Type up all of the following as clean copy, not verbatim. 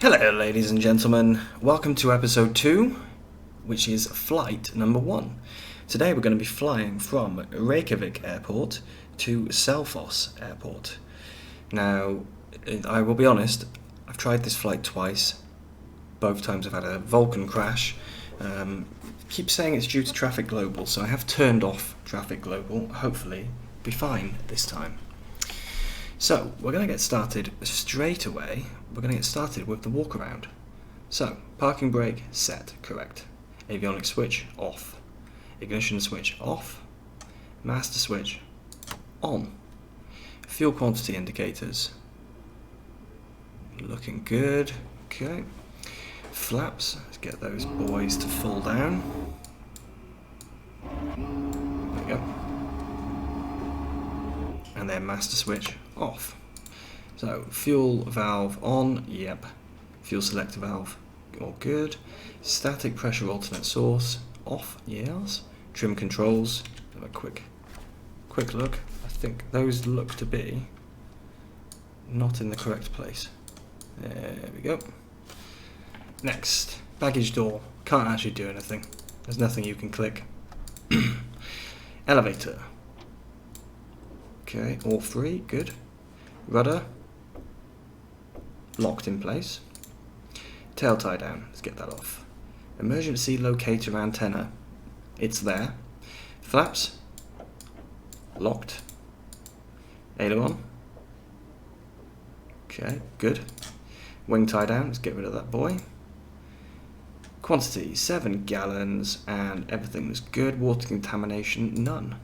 Hello ladies and gentlemen, welcome to episode 2, which is flight number 1. Today we're going to be flying from Reykjavik Airport to Selfoss Airport. Now, I will be honest, I've tried this flight twice. Both times I've had a Vulcan crash. Keep saying it's due to Traffic Global, so I have turned off Traffic Global. Hopefully be fine this time. So, we're going to get started straight away. We're going to get started with the walk around. So, parking brake set, correct. Avionics switch off. Ignition switch off. Master switch on. Fuel quantity indicators looking good. Okay. Flaps, let's get those boys to fall down. There we go. And then master switch off. So fuel valve on, yep. Fuel selector valve, all good. Static pressure alternate source off, yes. Trim controls, have a quick look. I think those look to be not in the correct place. There we go. Next, baggage door, can't actually do anything. There's nothing you can click. Elevator. Okay, all three, good. Rudder, locked in place. Tail tie down, let's get that off. Emergency locator antenna, it's there. Flaps, locked. Aileron, okay, good. Wing tie down, let's get rid of that boy. Quantity, 7 gallons, and everything was good. Water contamination, none.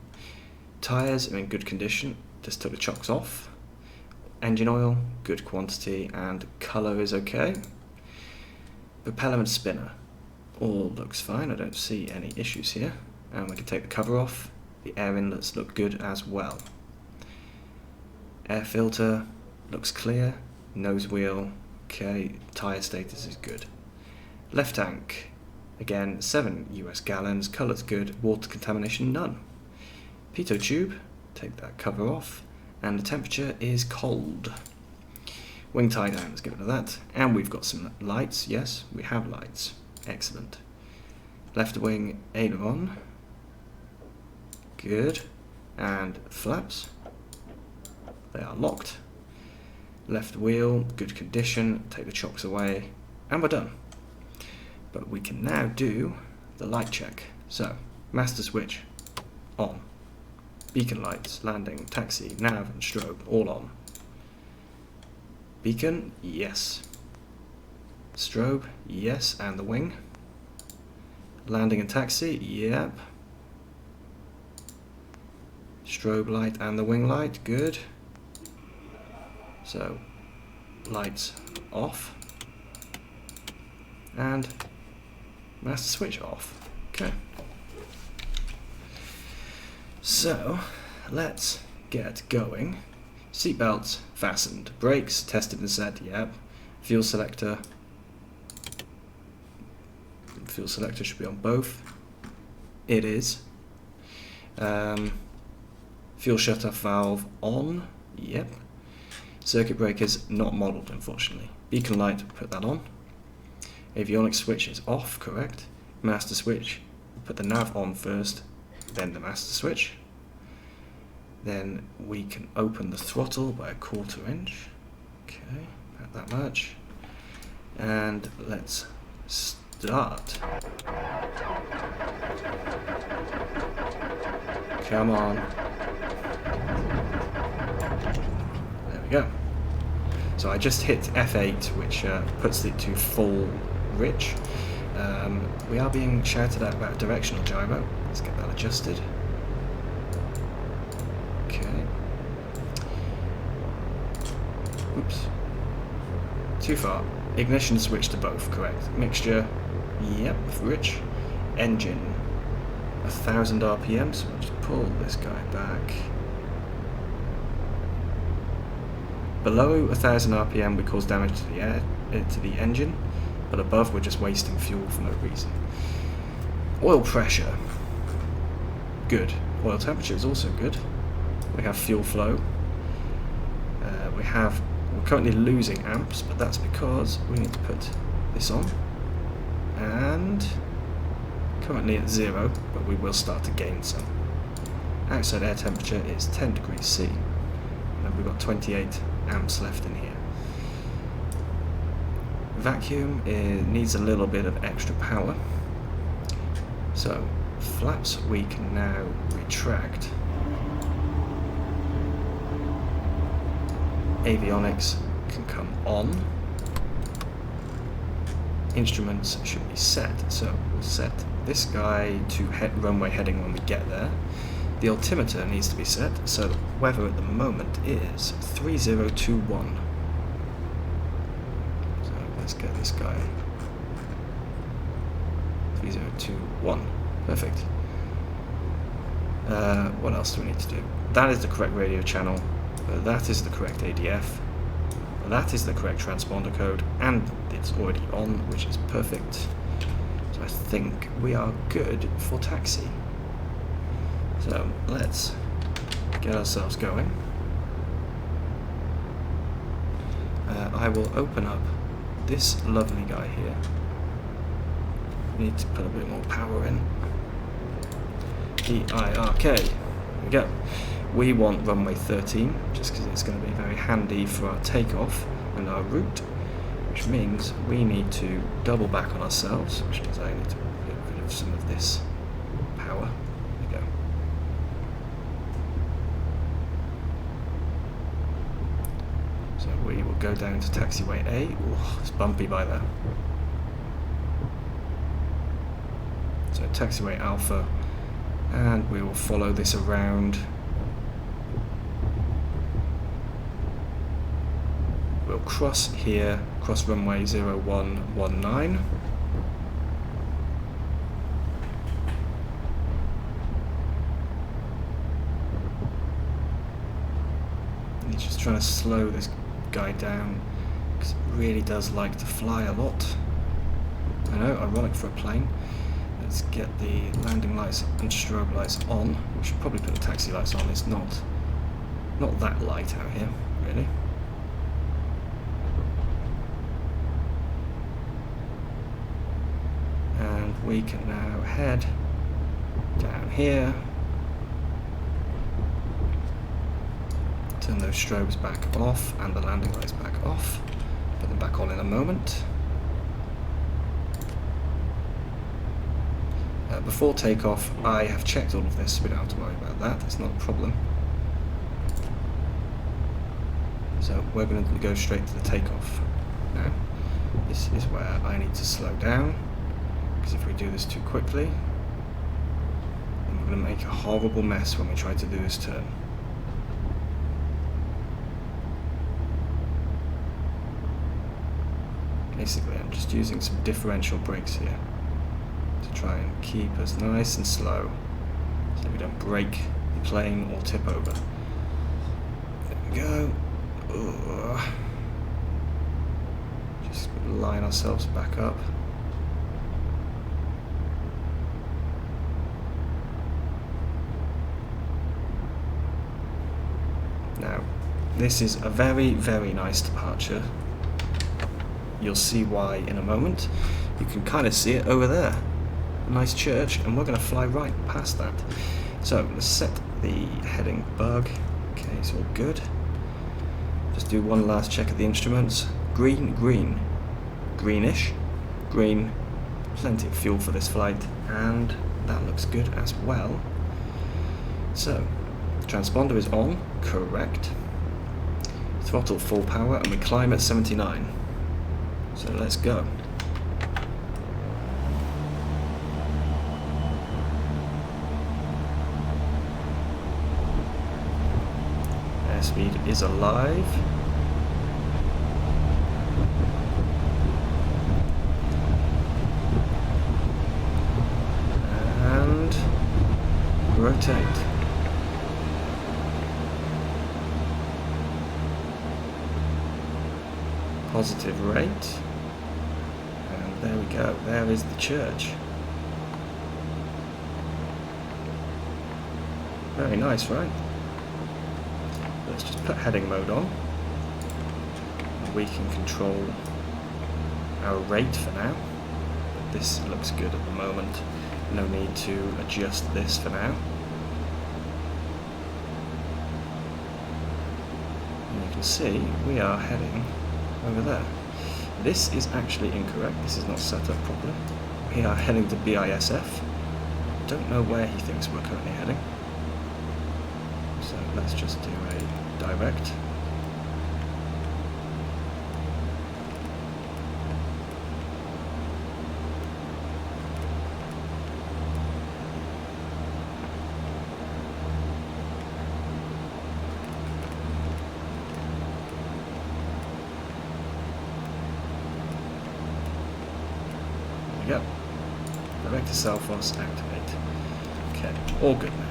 Tyres are in good condition, just took the chocks off. Engine oil, good quantity, and colour is okay. Propeller and spinner, all looks fine, I don't see any issues here. And we can take the cover off. The air inlets look good as well. Air filter looks clear. Nose wheel, okay. Tyre status is good. Left tank, again 7 US gallons, colour's good, water contamination none. Pitot tube, take that cover off, and the temperature is cold. Wing tie down, let's get rid of that. And we've got some lights, yes, we have lights, excellent. Left wing aileron, good, and flaps, they are locked. Left wheel, good condition, take the chocks away, and we're done. But we can now do the light check. So, master switch on. Beacon lights, landing, taxi, nav and strobe, all on. Beacon, yes. Strobe, yes, and the wing. Landing and taxi, yep. Strobe light and the wing light, good. So, lights off. And master switch off. Okay. So, let's get going. Seatbelts fastened. Brakes tested and set, yep. Fuel selector. Fuel selector should be on both. It is. Fuel shut-off valve on, yep. Circuit breakers not modelled, unfortunately. Beacon light, put that on. Avionics switch is off, correct. Master switch, put the nav on first, then the master switch. Then we can open the throttle by 1/4 inch. Okay, about that much. And let's start. Come on. There we go. So I just hit F8, which puts it to full rich. We are being shouted at about directional gyro. Let's get that adjusted. Okay. Oops. Too far. Ignition switch to both, correct. Mixture, yep, rich. Engine, 1000 RPM, so we'll just pull this guy back. Below 1000 RPM we cause damage to the air, to the engine, but above we're just wasting fuel for no reason. Oil pressure, good. Oil temperature is also good. We have fuel flow. We have We're currently losing amps, but that's because we need to put this on. And currently at 0, but we will start to gain some. Outside air temperature is 10 degrees C, and we've got 28 amps left in here. Vacuum needs a little bit of extra power, so flaps we can now retract. Avionics can come on. Instruments should be set, so we'll set this guy to runway heading when we get there. The altimeter needs to be set, so the weather at the moment is 3021. So let's get this guy 3021. Perfect. What else do we need to do? That is the correct radio channel. That is the correct ADF. That is the correct transponder code, and it's already on, which is perfect. So I think we are good for taxi. So let's get ourselves going. I will open up this lovely guy here. We need to put a bit more power in. BIRK. There we go. We want runway 13, just because it's going to be very handy for our takeoff and our route, which means we need to double back on ourselves, which means I need to get rid of some of this power. There we go. So we will go down to taxiway A. Ooh, it's bumpy by there. So taxiway Alpha, and we will follow this around. We'll cross here, cross runway 0119. And he's just trying to slow this guy down, because it really does like to fly a lot. I know, ironic for a plane. Let's get the landing lights and strobe lights on. We should probably put the taxi lights on. It's not that light out here, really. And we can now head down here. Turn those strobes back off and the landing lights back off. Put them back on in a moment. Before takeoff, I have checked all of this, so we don't have to worry about that. It's not a problem. So we're going to go straight to the takeoff. Now, this is where I need to slow down, because if we do this too quickly, then we're going to make a horrible mess when we try to do this turn. Basically, I'm just using some differential brakes here to try and keep us nice and slow so we don't break the plane or tip over. There we go. Ugh. Just line ourselves back up. Now, this is a very, very nice departure. You'll see why in a moment. You can kind of see it over there. A nice church, and we're going to fly right past that. So let's set the heading bug. Okay, it's all good. Just do one last check of the instruments. Green, green, greenish, green. Plenty of fuel for this flight, and that looks good as well. So, transponder is on, correct. Throttle full power, and we climb at 79. So let's go. Airspeed is alive. And rotate. Positive rate. And there we go. There is the church. Very nice, right? Let's just put heading mode on. we can control our rate for now. This looks good at the moment. No need to adjust this for now. And you can see we are heading over there. This is actually incorrect. This is not set up properly. We are heading to BISF. Don't know where he thinks we're currently heading. So let's just do a direct. There we go. Direct to Selfoss, activate. Okay, all good now.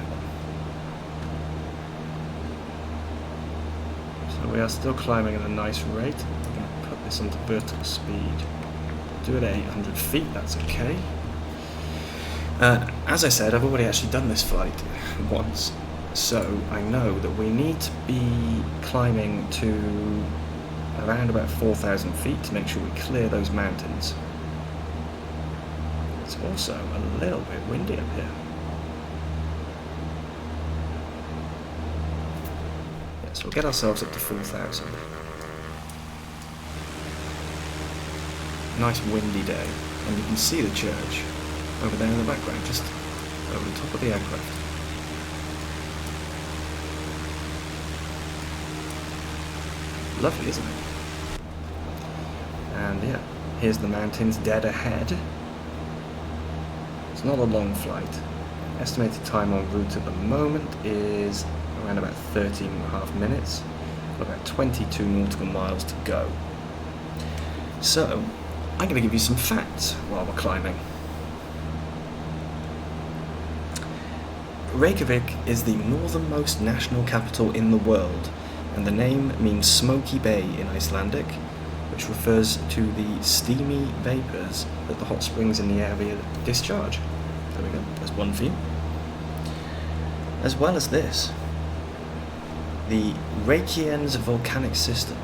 So we are still climbing at a nice rate. We're going to put this onto vertical speed. Do it at 800 feet, that's okay. As I said, I've already actually done this flight once, so I know that we need to be climbing to around about 4,000 feet to make sure we clear those mountains. It's also a little bit windy up here. Yeah, so we'll get ourselves up to 4,000. Nice windy day, and you can see the church over there in the background, just over the top of the aircraft. Lovely, isn't it? And yeah, here's the mountains dead ahead. It's not a long flight. Estimated time en route at the moment is around about 13.5 minutes, about 22 nautical miles to go. So, I'm going to give you some facts while we're climbing. Reykjavik is the northernmost national capital in the world, and the name means smoky bay in Icelandic, which refers to the steamy vapours that the hot springs in the area discharge. There we go, there's one for you. As well as this, the Reykjanes volcanic system.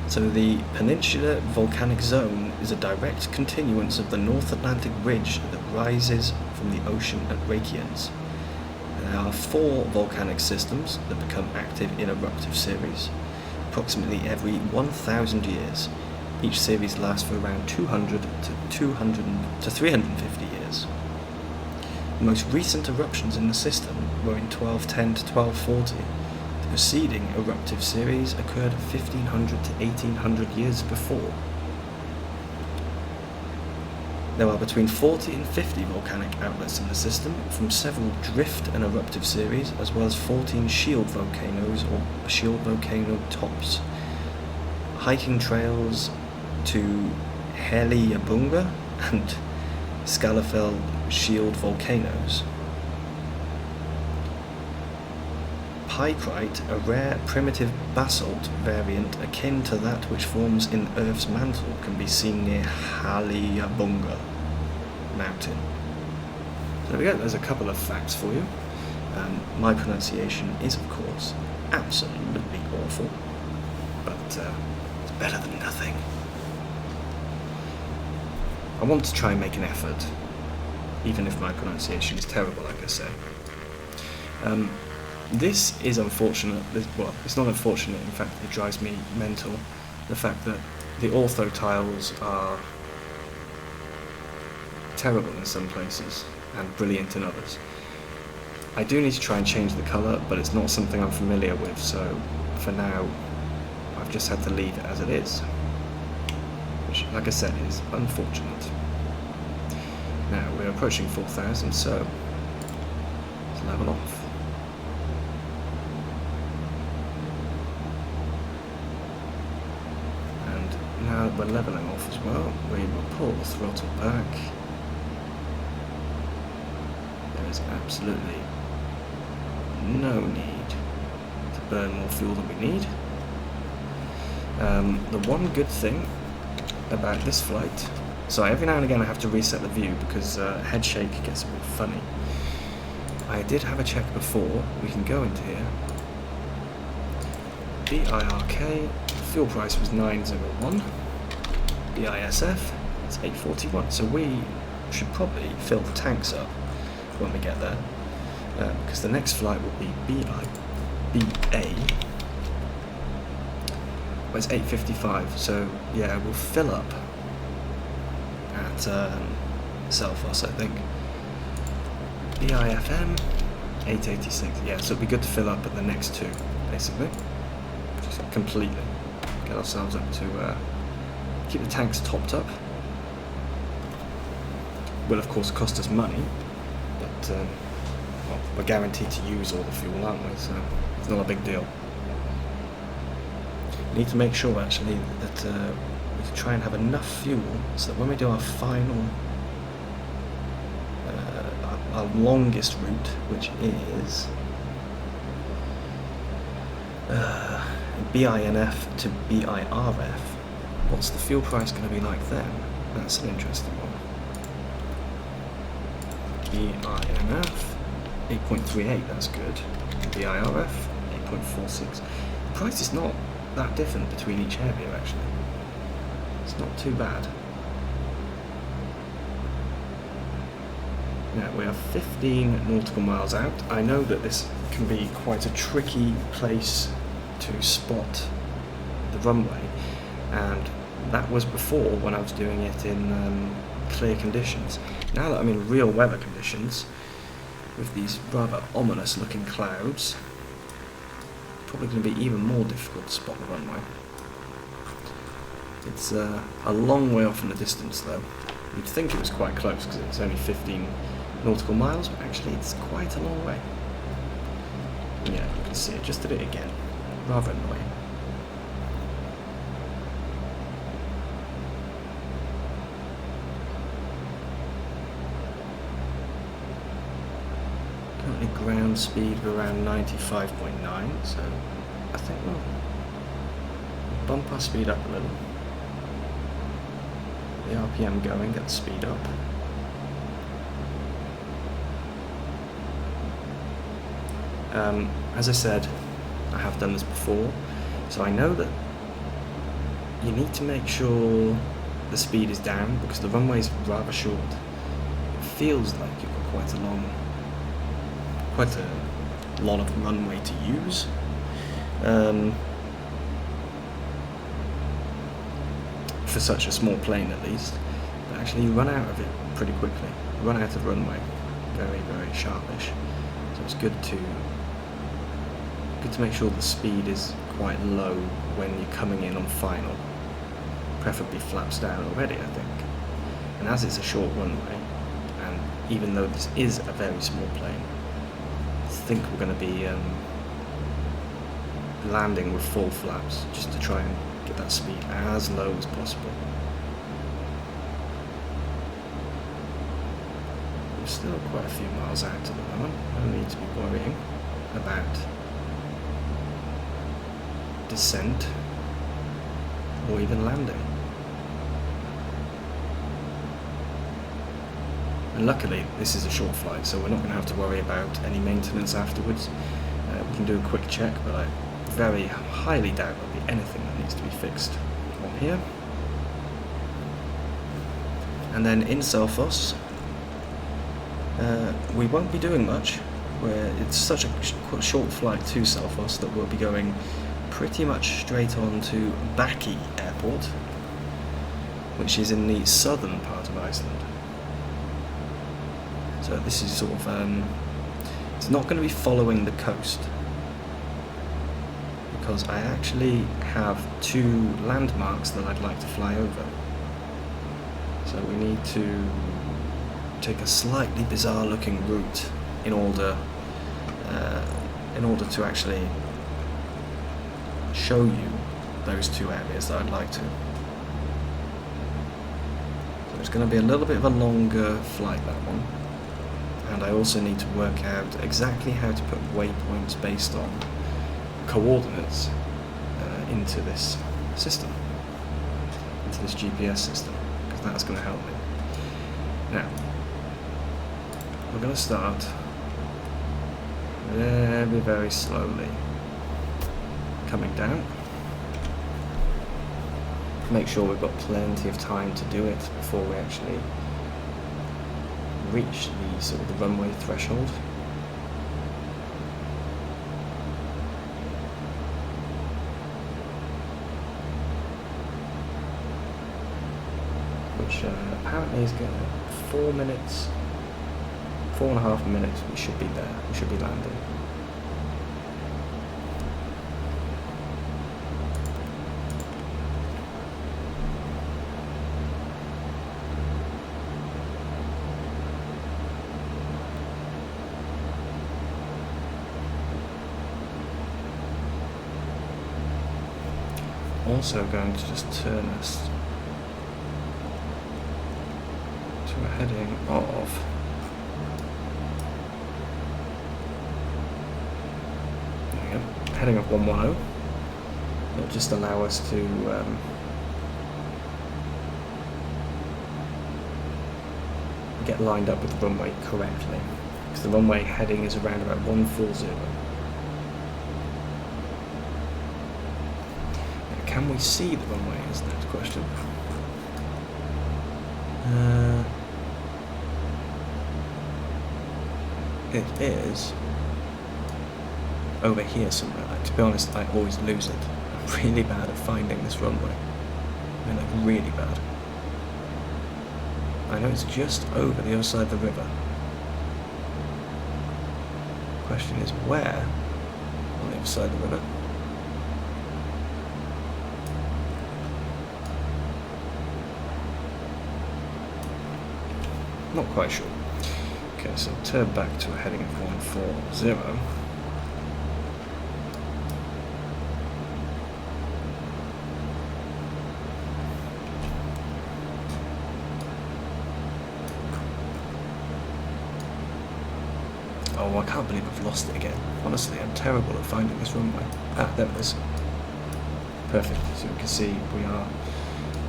So the Peninsular Volcanic Zone is a direct continuance of the North Atlantic ridge that rises from the ocean at Reykjanes. There are 4 volcanic systems that become active in eruptive series, approximately every 1,000 years. Each series lasts for around 200 to 350 years. The most recent eruptions in the system were in 1210 to 1240. The preceding eruptive series occurred 1500 to 1800 years before. There are between 40 and 50 volcanic outlets in the system, from several drift and eruptive series, as well as 14 shield volcanoes or shield volcano tops. Hiking trails to Heliyabunga and Skálafell shield volcanoes. Pykrite, a rare primitive basalt variant akin to that which forms in Earth's mantle, can be seen near Heliyabunga mountain. So there we go, there's a couple of facts for you. My pronunciation is, of course, absolutely awful, but it's better than nothing. I want to try and make an effort, even if my pronunciation is terrible, like I say. This is unfortunate. Well, it's not unfortunate, in fact, it drives me mental. The fact that the ortho tiles are terrible in some places and brilliant in others. I do need to try and change the colour, but it's not something I'm familiar with, so for now I've just had to leave it as it is, which, like I said, is unfortunate. Now we're approaching 4,000, so let's level off. And now that we're levelling off as well, we will pull the throttle back. There is absolutely no need to burn more fuel than we need. The one good thing about this flight, so every now and again I have to reset the view because head shake gets a bit funny. I did have a check before. We can go into here, BIRK fuel price was 901. BISF, it's 841. So we should probably fill the tanks up when we get there, because the next flight will be BA. Well, it's 8:55. So yeah, we'll fill up at Selfoss, I think. BIFM 886. Yeah, so it'll be good to fill up at the next two, basically. Just completely get ourselves up to keep the tanks topped up. Will of course cost us money, but well, we're guaranteed to use all the fuel, aren't we? So it's not a big deal. We need to make sure actually that we can try and have enough fuel so that when we do our final, our longest route, which is BINF to BIRF, what's the fuel price going to be like then? That's an interesting one. BINF 8.38, that's good. BIRF 8.46. The price is not that different between each area actually. It's not too bad. Now we are 15 nautical miles out. I know that this can be quite a tricky place to spot the runway, and that was before when I was doing it in clear conditions. Now that I'm in real weather conditions, with these rather ominous looking clouds, it's probably going to be even more difficult to spot the runway. It's a long way off in the distance though. You'd think it was quite close because it's only 15 nautical miles, but actually it's quite a long way. Yeah, you can see it, just did it again. Rather annoying. Currently ground speed of around 95.9, so I think we'll bump our speed up a little. The RPM going, get the speed up. As I said, I have done this before, so I know that you need to make sure the speed is down because the runway is rather short. It feels like you've got quite a lot of runway to use. For such a small plane at least, but actually you run out of it pretty quickly. You run out of runway very, very sharpish. So it's good to make sure the speed is quite low when you're coming in on final. Preferably flaps down already, I think. And as it's a short runway, and even though this is a very small plane, I think we're going to be landing with full flaps just to try and get that speed as low as possible. We're still quite a few miles out at the moment. No need to be worrying about descent or even landing. And luckily this is a short flight, so we're not going to have to worry about any maintenance afterwards. We can do a quick check, but I very highly doubt there'll be anything that needs to be fixed on here. And then in Selfoss, we won't be doing much. It's such a short flight to Selfoss that we'll be going pretty much straight on to BIRK Airport, which is in the southern part of Iceland. So this is sort of, it's not going to be following the coast, because I actually have two landmarks that I'd like to fly over. So we need to take a slightly bizarre looking route in order to actually show you those two areas that I'd like to. So it's going to be a little bit of a longer flight, that one. And I also need to work out exactly how to put waypoints based on coordinates into this system, into this GPS system, because that's going to help me. Now, we're going to start very, very slowly coming down. make sure we've got plenty of time to do it before we actually reach the sort of the runway threshold. Which apparently is going to 4 minutes, 4.5 minutes. We should be there. We should be landing. Also going to just turn us to a heading of heading of 110. It'll just allow us to get lined up with the runway correctly, because the runway heading is around about 140. Can we see the runway is the next question. It is over here somewhere. Like, to be honest, I always lose it. I'm really bad at finding this runway. I mean, like, really bad. I know it's just over the other side of the river. Question is, where on the other side of the river? Not quite sure. Okay, so turn back to a heading of 140. Oh, I can't believe I've lost it again. Honestly, I'm terrible at finding this runway. Ah, there it is. Perfect. So you can see we are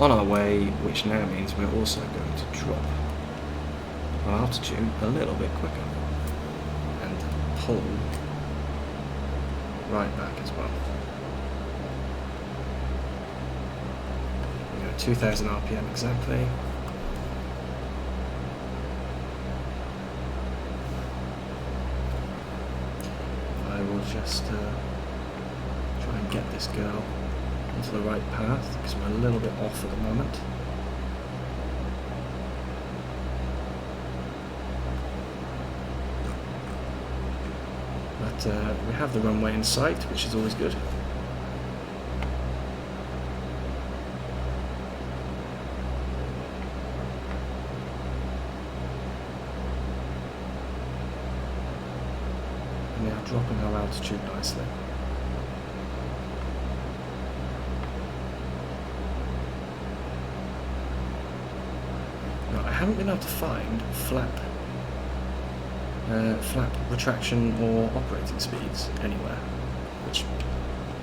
on our way, which now means we're also going to drop our altitude a little bit quicker and pull right back as well. We go 2000 RPM exactly. I will just try and get this girl onto the right path, because we're a little bit off at the moment. But we have the runway in sight, which is always good. And we are dropping our altitude nicely. Now, I haven't been able to find flap retraction or operating speeds anywhere, which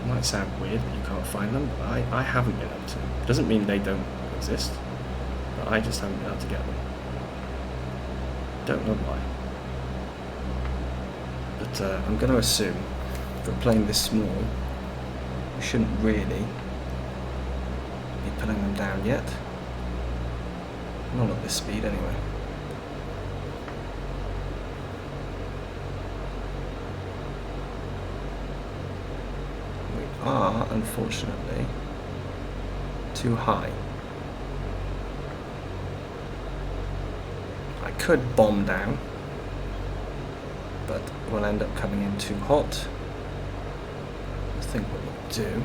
might sound weird that you can't find them, but I haven't been able to. Doesn't mean they don't exist, but I just haven't been able to get them. Don't know why. But I'm going to assume if we're playing this small, we shouldn't really be pulling them down yet. Not at this speed anyway. Are unfortunately too high. I could bomb down, but we'll end up coming in too hot. I think what we'll do.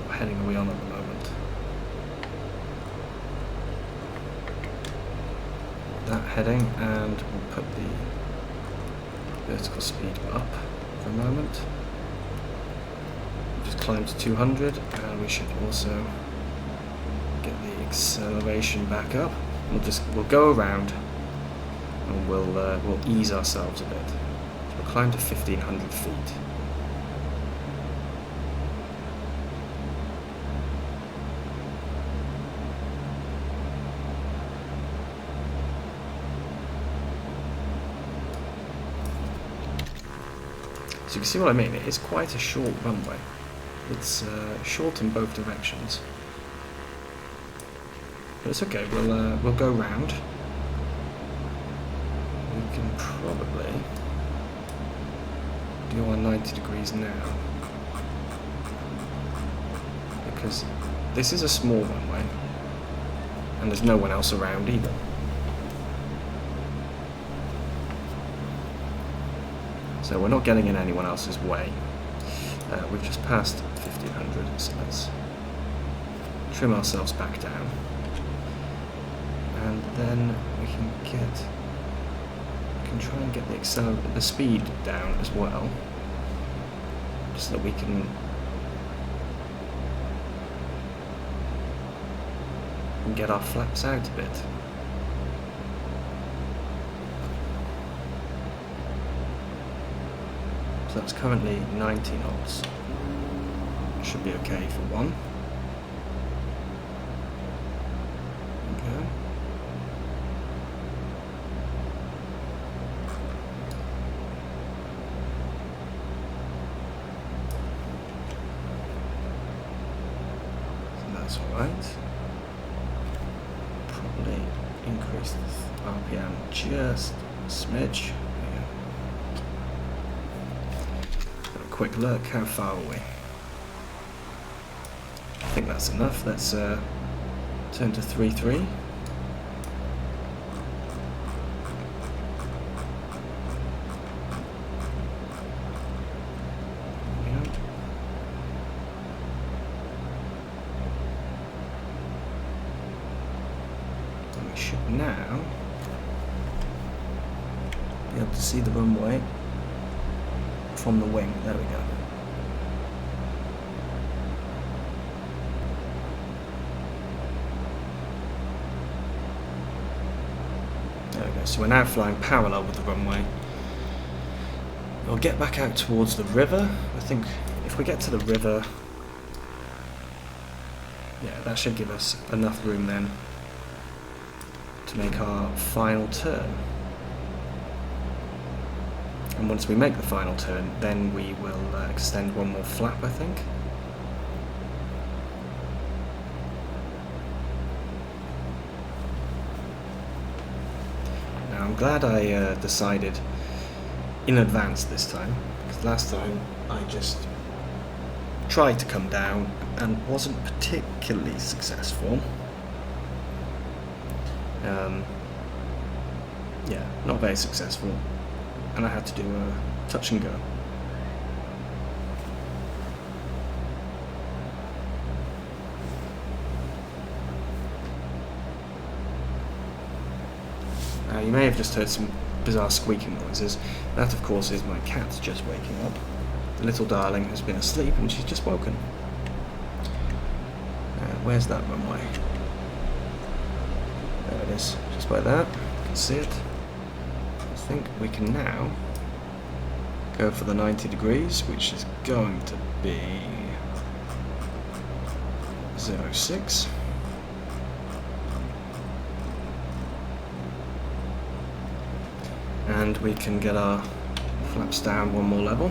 What heading are we on at the moment? That heading, and we'll put the vertical speed up for a moment. Climb to 200, and we should also get the acceleration back up. We'll go around and we'll ease ourselves a bit. So we'll climb to 1500 feet. So you can see what I mean. It is quite a short runway. It's short in both directions. But it's okay, we'll go round. We can probably do our 90 degrees now. Because this is a small runway. And there's no one else around either. So we're not getting in anyone else's way. We've just passed 1500, so let's trim ourselves back down. And then we can try and get the speed down as well, just so that we can get our flaps out a bit. So that's currently 90 knots. Should be okay for one. Okay. So that's alright. Probably increase the RPM just a smidge. Quick look, how far are we? I think that's enough. Let's turn to 3.3. And we should now be able to see the runway from the wing. There we go. There we go. So we're now flying parallel with the runway. We'll get back out towards the river. I think if we get to the river, yeah, that should give us enough room then to make our final turn. And once we make the final turn, then we will extend one more flap, I think. Now I'm glad I decided in advance this time, because last time I just tried to come down and wasn't particularly successful. Yeah, not very successful. And I had to do a touch and go. You may have just heard some bizarre squeaking noises. That, of course, is my cat just waking up. The little darling has been asleep and she's just woken. Where's that runway? There it is, just by that. You can see it. I think we can now go for the 90 degrees, which is going to be 0.6. And we can get our flaps down one more level.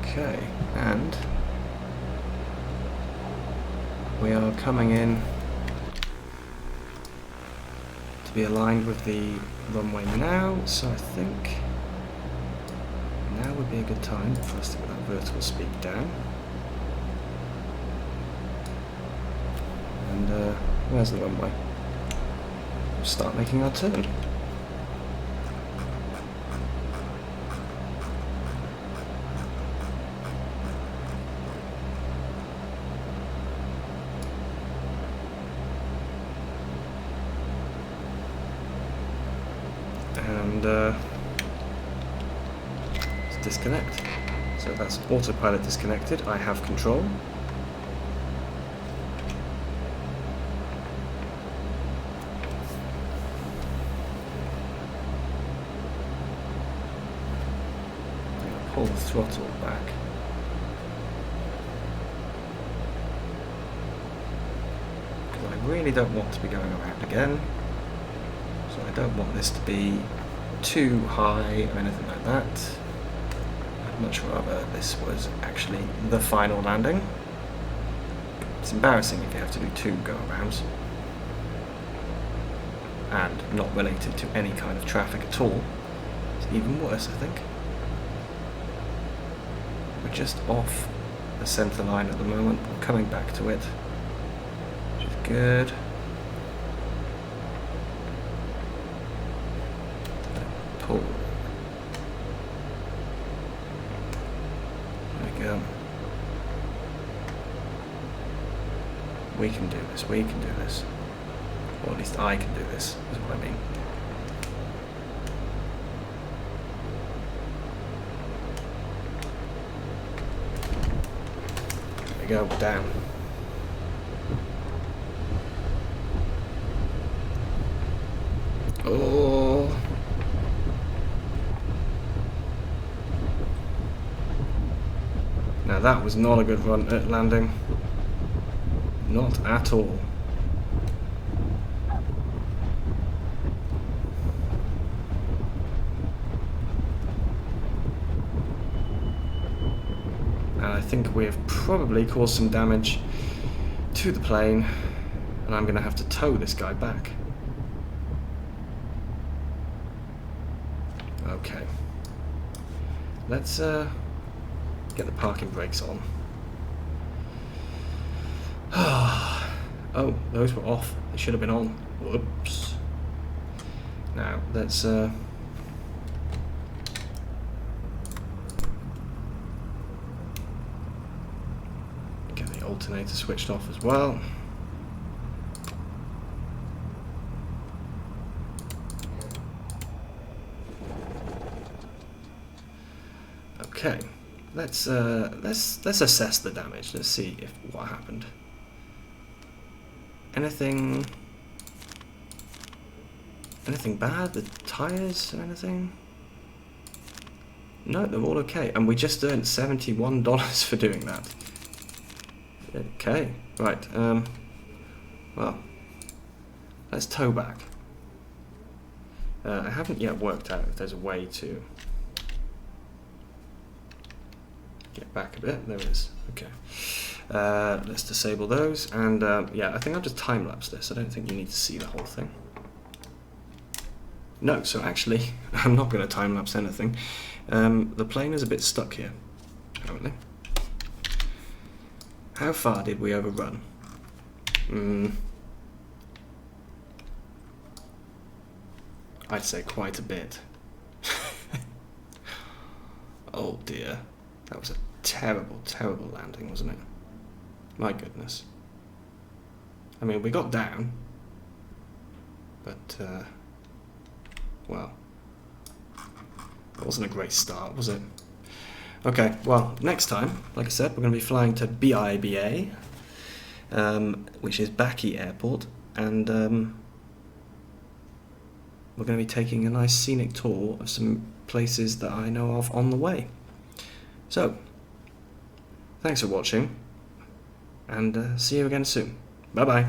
Okay, and we are coming in to be aligned with the runway now, so I think now would be a good time for us to get that vertical speed down. And where's the runway? We'll start making our turn. And let's disconnect. So that's autopilot disconnected. I have control. pull the throttle back. Because I really don't want to be going around again. So I don't want this to be too high or anything like that. I'd much rather this was actually the final landing. It's embarrassing if you have to do 2 go-arounds. And not related to any kind of traffic at all. It's even worse, I think. We're just off the centre line at the moment. We're coming back to it, which is good. Pull. There we go. We can do this, we can do this. Or at least I can do this, is what I mean. There we go, down. Oh. Now that was not a good run at landing. Not at all. And I think we have probably caused some damage to the plane, and I'm going to have to tow this guy back. Okay. Let's get the parking brakes on. Oh, those were off. They should have been on. Whoops. Now, let's get the alternator switched off as well. Okay. Let's assess the damage. Let's see what happened. Anything bad? The tires or anything? No, they're all okay. And we just earned $71 for doing that. Okay, right. Well, let's tow back. I haven't yet worked out if there's a way to get back a bit. There is. Okay. Let's disable those, and yeah, I think I'll just time-lapse this. I don't think you need to see the whole thing. No, so actually, I'm not going to time-lapse anything. The plane is a bit stuck here, apparently. How far did we overrun? I'd say quite a bit. Oh dear. That was a terrible, terrible landing, wasn't it? My goodness. I mean, we got down, but, well, it wasn't a great start, was it? Okay, well, next time, like I said, we're going to be flying to BIBA, which is Baki Airport, and we're going to be taking a nice scenic tour of some places that I know of on the way. So, thanks for watching, and see you again soon. Bye-bye.